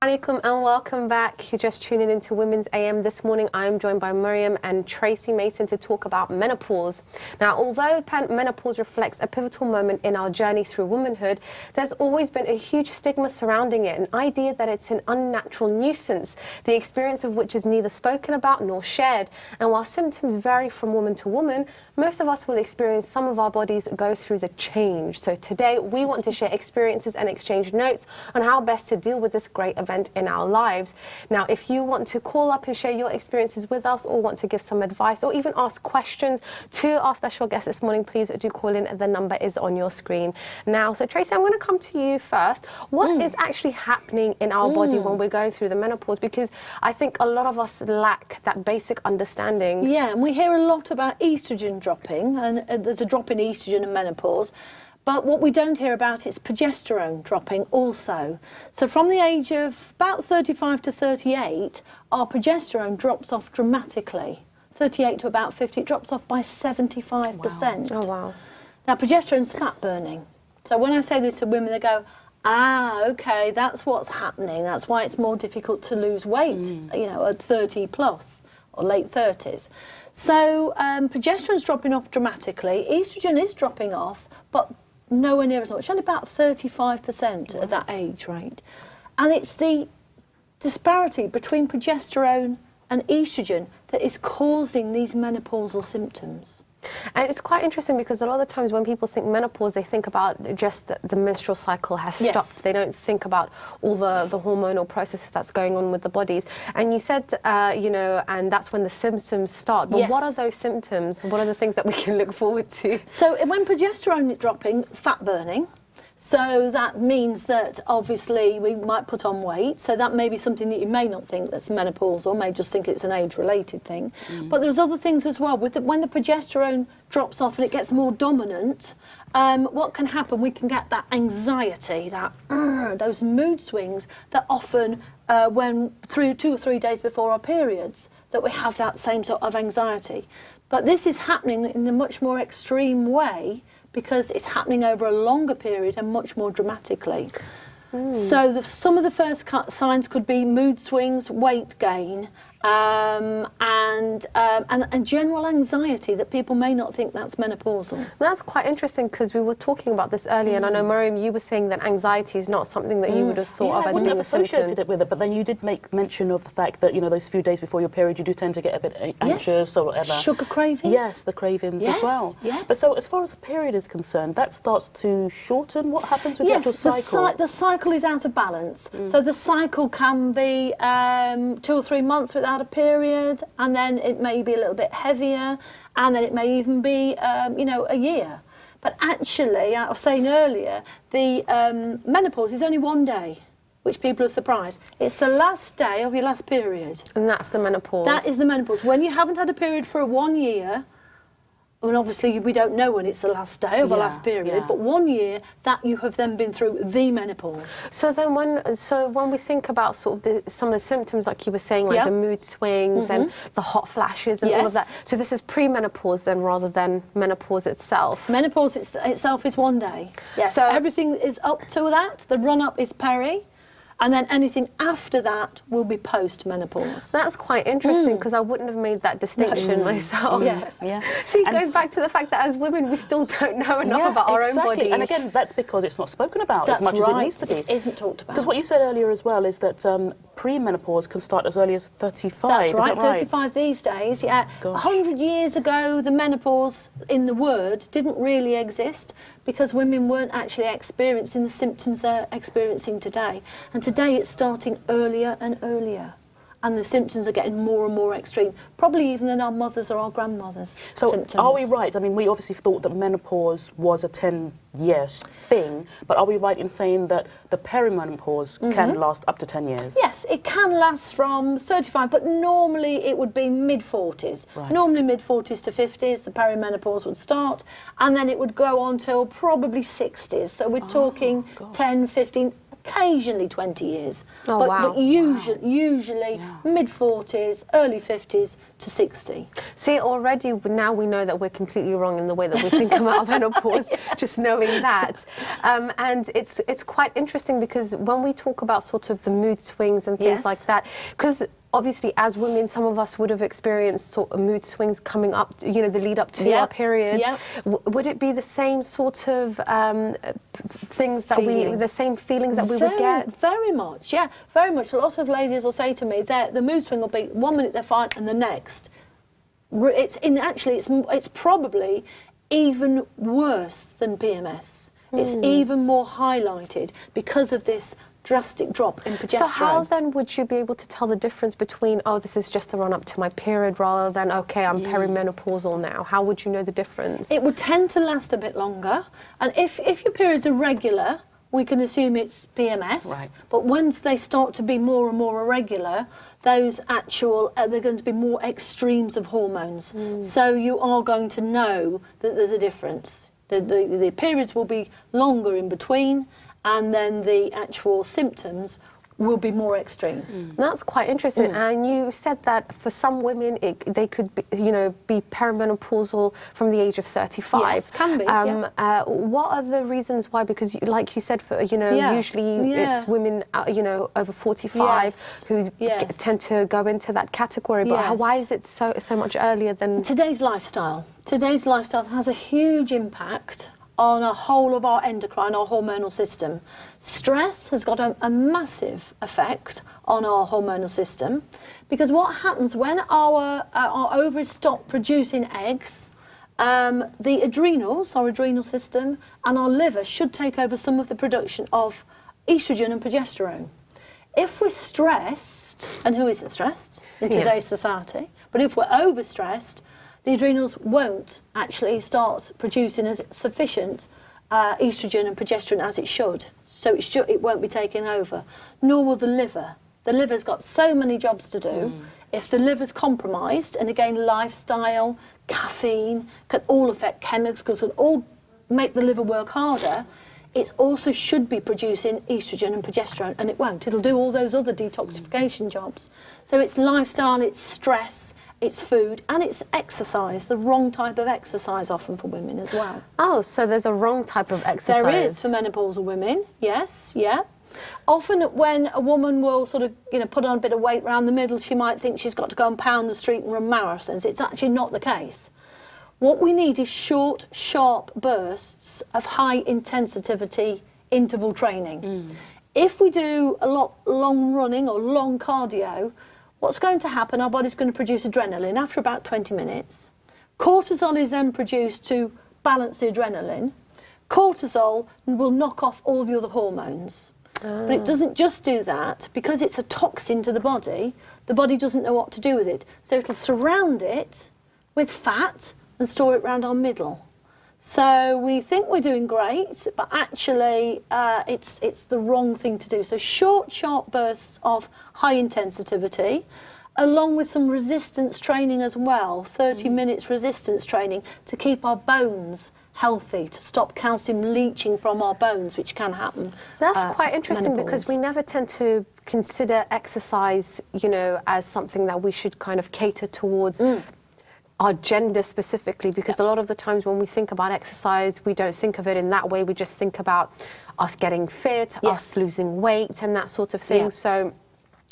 Alaikum and welcome back. You're just tuning into Women's AM this morning. I'm joined by Miriam and Tracy Mason to talk about menopause. Now, although menopause reflects a pivotal moment in our journey through womanhood, there's always been a huge stigma surrounding it, an idea that it's an unnatural nuisance, the experience of which is neither spoken about nor shared. And while symptoms vary from woman to woman, most of us will experience some of our bodies go through the change. So today we want to share experiences and exchange notes on how best to deal with this great event in our lives. Now, if you want to call up and share your experiences with us or want to give some advice or even ask questions to our special guest this morning, please do call in. The number is on your screen now. So Tracy, I'm going to come to you first. What is actually happening in our body when we're going through the menopause? Because I think a lot of us lack that basic understanding. Yeah, and we hear a lot about estrogen dropping, and there's a drop in estrogen in menopause. But what we don't hear about is progesterone dropping also. So from the age of about 35 to 38, our progesterone drops off dramatically. 38 to about 50, it drops off by 75%. Wow. Oh, wow. Now, progesterone's fat burning. So when I say this to women, they go, okay, that's what's happening. That's why it's more difficult to lose weight, you know, at 30 plus or late 30s. So progesterone's dropping off dramatically. Estrogen is dropping off, but nowhere near as much, only about 35% at that age rate. And it's the disparity between progesterone and estrogen that is causing these menopausal symptoms. And it's quite interesting because a lot of the times when people think menopause, they think about just the menstrual cycle has stopped. They don't think about all the hormonal processes that's going on with the bodies. And you said, you know, and that's when the symptoms start. But what are those symptoms? What are the things that we can look forward to? So when progesterone is dropping, fat burning. So that means that obviously we might put on weight. So that may be something that you may not think that's menopausal, may just think it's an age-related thing. But there's other things as well. When the progesterone drops off and it gets more dominant, what can happen? We can get that anxiety, those mood swings that often, when through 2 or 3 days before our periods, that we have that same sort of anxiety. But this is happening in a much more extreme way, because it's happening over a longer period and much more dramatically. So some of the first signs could be mood swings, weight gain, and general anxiety that people may not think that's menopausal. That's quite interesting because we were talking about this earlier, and I know, Miriam, you were saying that anxiety is not something that you would have thought of as being a symptom. Associated it with it, but then you did make mention of the fact that, you know, those few days before your period, you do tend to get a bit anxious or whatever. Sugar cravings. Yes, the cravings as well. Yes. But so as far as the period is concerned, that starts to shorten. What happens with the actual cycle? The cycle is out of balance. So the cycle can be 2 or 3 months without a period, and then it may be a little bit heavier, and then it may even be, you know, a year. But actually, I was saying earlier, the menopause is only 1 day, which people are surprised. It's the last day of your last period. And that's the menopause. That is the menopause. When you haven't had a period for 1 year, and obviously we don't know when it's the last day of the last period, but 1 year that you have then been through the menopause. So then when we think about sort of some of the symptoms, like you were saying, like the mood swings and the hot flashes and all of that, so this is pre-menopause then rather than menopause itself? Menopause itself is 1 day. Yes, so everything is up to that. The run-up is peri. And then anything after that will be post-menopause. That's quite interesting because I wouldn't have made that distinction myself. Yeah. See, it goes back to the fact that as women, we still don't know enough about our own bodies. And again, that's because it's not spoken about as much as it needs to be. It isn't talked about. Because what you said earlier as well is that pre-menopause can start as early as 35. That's right, is that right? 35 these days, yeah. Gosh. 100 years ago, the menopause in the word didn't really exist because women weren't actually experiencing the symptoms they're experiencing today. And today it's starting earlier and earlier. And the symptoms are getting more and more extreme, probably even than our mothers or our grandmothers' symptoms. So are we right? I mean, we obviously thought that menopause was a 10-year thing, but are we right in saying that the perimenopause can last up to 10 years? Yes, it can last from 35, but normally it would be mid-40s. Right. Normally mid-40s to 50s, the perimenopause would start, and then it would go on till probably 60s. So we're talking 10, 15, occasionally 20 years. Oh, but, wow. but usually mid-40s, early 50s to 60. See, already now we know that we're completely wrong in the way that we think about menopause, just knowing that. And it's quite interesting because when we talk about sort of the mood swings and things like that, because obviously as women, some of us would have experienced sort of mood swings coming up, you know, the lead up to our period. Would it be the same sort of things that the same feelings that we would get? Very much, yeah, very much. A lot of ladies will say to me that the mood swing will be 1 minute they're fine and the next. It's probably even worse than PMS. It's even more highlighted because of this drastic drop in progesterone. So how then would you be able to tell the difference between, oh, this is just the run up to my period, rather than, okay, I'm perimenopausal now? How would you know the difference? It would tend to last a bit longer, and if your periods are regular, we can assume it's PMS. Right. But once they start to be more and more irregular, those they're going to be more extremes of hormones. So you are going to know that there's a difference. The periods will be longer in between, and then the actual symptoms will be more extreme. That's quite interesting. And you said that for some women, they could be, be perimenopausal from the age of 35. Yes, can be. What are the reasons why? Because, like you said, for usually it's women, over 45 who tend to go into that category. But why is it so much earlier than today's lifestyle? Today's lifestyle has a huge impact on a whole of our endocrine, our hormonal system. Stress has got a massive effect on our hormonal system, because what happens when our ovaries stop producing eggs, the adrenals, our adrenal system, and our liver should take over some of the production of estrogen and progesterone. If we're stressed, and who isn't stressed in today's society, but if we're overstressed, the adrenals won't actually start producing as sufficient estrogen and progesterone as it should. So it won't be taking over. Nor will the liver. The liver's got so many jobs to do. If the liver's compromised, and again, lifestyle, caffeine, can all affect chemicals, can all make the liver work harder. It also should be producing estrogen and progesterone, and it won't. It'll do all those other detoxification jobs. So it's lifestyle, it's stress, it's food, and it's exercise, the wrong type of exercise often for women as well. Oh, so there's a wrong type of exercise. There is for menopausal women, yes, yeah. Often when a woman will sort of, put on a bit of weight around the middle, she might think she's got to go and pound the street and run marathons. It's actually not the case. What we need is short, sharp bursts of high intensity interval training. If we do a lot long running or long cardio, what's going to happen, our body's going to produce adrenaline after about 20 minutes. Cortisol is then produced to balance the adrenaline. Cortisol will knock off all the other hormones. But it doesn't just do that. Because it's a toxin to the body doesn't know what to do with it. So it'll surround it with fat and store it around our middle. So we think we're doing great, but actually it's the wrong thing to do. So short, sharp bursts of high intensity, along with some resistance training as well, 30 minutes resistance training to keep our bones healthy, to stop calcium leaching from our bones, which can happen. That's quite interesting menopause. because we never tend to consider exercise, as something that we should kind of cater towards our gender specifically, because a lot of the times when we think about exercise, we don't think of it in that way. We just think about us getting fit, us losing weight and that sort of thing. So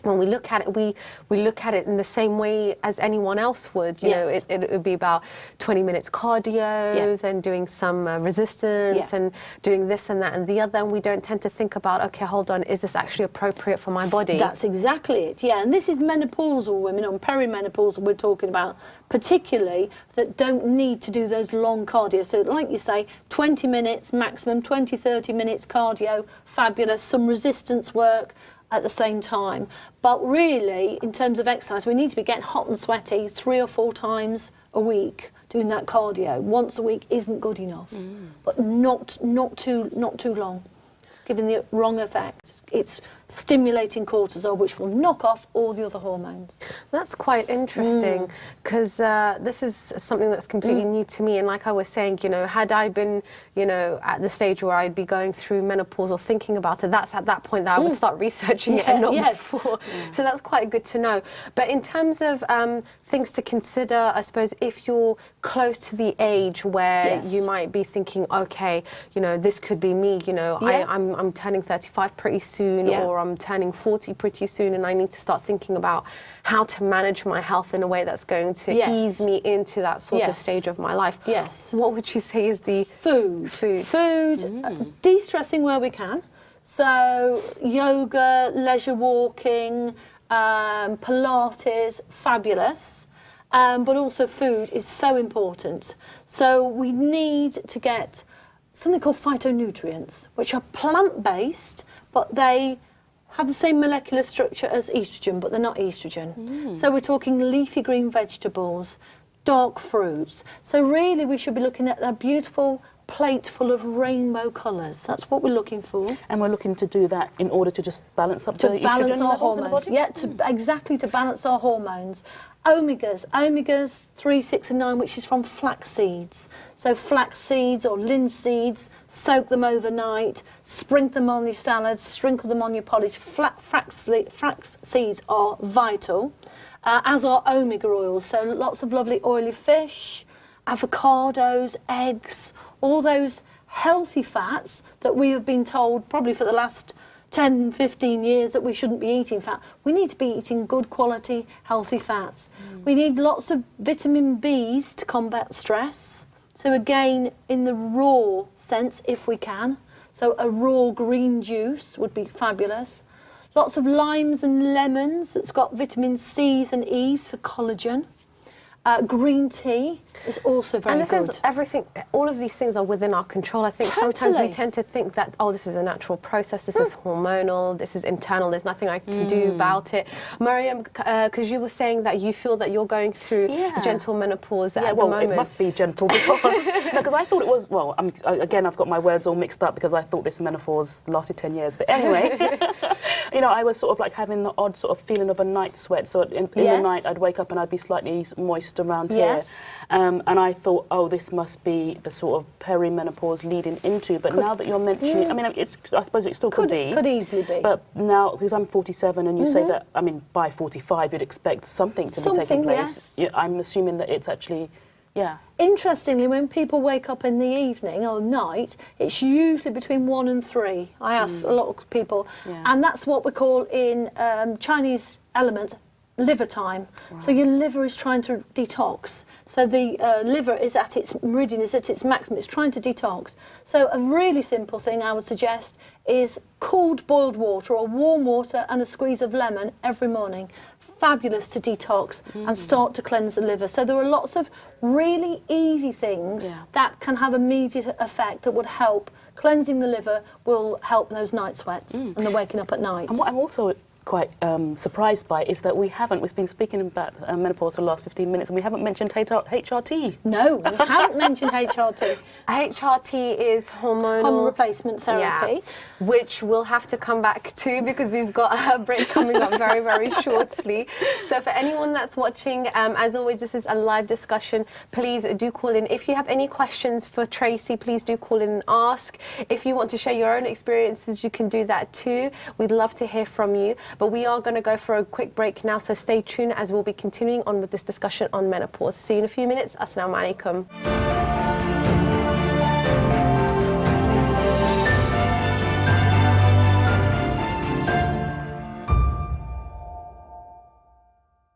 when we look at it, we look at it in the same way as anyone else would. You know, it would be about 20 minutes cardio, then doing some resistance and doing this and that and the other. And we don't tend to think about, okay, hold on, is this actually appropriate for my body? That's exactly it, and this is menopausal women, or perimenopausal we're talking about, particularly, that don't need to do those long cardio. So like you say, 20 minutes maximum, 20, 30 minutes cardio, fabulous, some resistance work at the same time. But really, in terms of exercise, we need to be getting hot and sweaty 3 or 4 times a week doing that cardio. Once a week isn't good enough, but not too long. It's giving the wrong effect. It's stimulating cortisol, which will knock off all the other hormones. That's quite interesting, because this is something that's completely new to me. And like I was saying, you know, had I been, you know, at the stage where I'd be going through menopause or thinking about it, that's at that point that I would start researching it and not before. So that's quite good to know. But in terms of things to consider, I suppose, if you're close to the age where you might be thinking, okay, you know, this could be me, you know, I'm turning 35 pretty soon, or I'm turning 40 pretty soon, and I need to start thinking about how to manage my health in a way that's going to ease me into that sort of stage of my life. What would you say is the food? De-stressing where we can. So yoga, leisure walking, Pilates, fabulous. But also food is so important. So we need to get something called phytonutrients, which are plant-based, but they have the same molecular structure as estrogen, but they're not estrogen. So we're talking leafy green vegetables, dark fruits. So really we should be looking at a beautiful plate full of rainbow colours. That's what we're looking for. And we're looking to do that in order to just balance up the estrogen levels in the body? Yeah, exactly, to balance our hormones. Omegas 3, 6 and 9, which is from flax seeds. So flax seeds or linseeds, soak them overnight, sprinkle them on your salads, sprinkle them on your porridge. Flax seeds are vital, as are omega oils. So lots of lovely oily fish, avocados, eggs, all those healthy fats that we have been told probably for the last 10, 15 years that we shouldn't be eating fat. We need to be eating good quality, healthy fats. We need lots of vitamin Bs to combat stress. So again, in the raw sense, if we can. So a raw green juice would be fabulous. Lots of limes and lemons. It's got vitamin C's and E's for collagen. Green tea is also very good. And this is everything, all of these things are within our control. I think sometimes we tend to think that, oh, this is a natural process, this is hormonal, this is internal, there's nothing I can do about it. Mariam, because you were saying that you feel that you're going through gentle menopause at the moment. It must be gentle because I thought it was, well, again, I've got my words all mixed up because I thought this menopause lasted 10 years. But anyway, you know, I was sort of like having the odd sort of feeling of a night sweat. So in the night, I'd wake up and I'd be slightly moist around here. And I thought, oh, this must be the sort of perimenopause leading into. But now that you're mentioning, I mean, I suppose it still could be. Could easily be. But now, because I'm 47 and you say that, I mean, by 45 you'd expect something to be taking place. I'm assuming that it's actually, Interestingly, when people wake up in the evening or night, it's usually between 1 and 3. I ask a lot of people. And that's what we call in Chinese elements liver time. So your liver is trying to detox. So the liver is at its meridian, is at its maximum. It's trying to detox. So a really simple thing I would suggest is cooled boiled water or warm water and a squeeze of lemon every morning. Fabulous to detox and start to cleanse the liver. So there are lots of really easy things that can have immediate effect that would help. Cleansing the liver will help those night sweats and the waking up at night. And what I'm also quite surprised by is that we've been speaking about menopause for the last 15 minutes and we haven't mentioned HRT. No, we haven't mentioned HRT. HRT is hormone replacement therapy, which we'll have to come back to because we've got a break coming up very, very shortly. So for anyone that's watching, as always, this is a live discussion. Please do call in. If you have any questions for Tracy, please do call in and ask. If you want to share your own experiences, you can do that too. We'd love to hear from you. But we are going to go for a quick break now, so stay tuned as we'll be continuing on with this discussion on menopause. See you in a few minutes. Assalamu alaikum.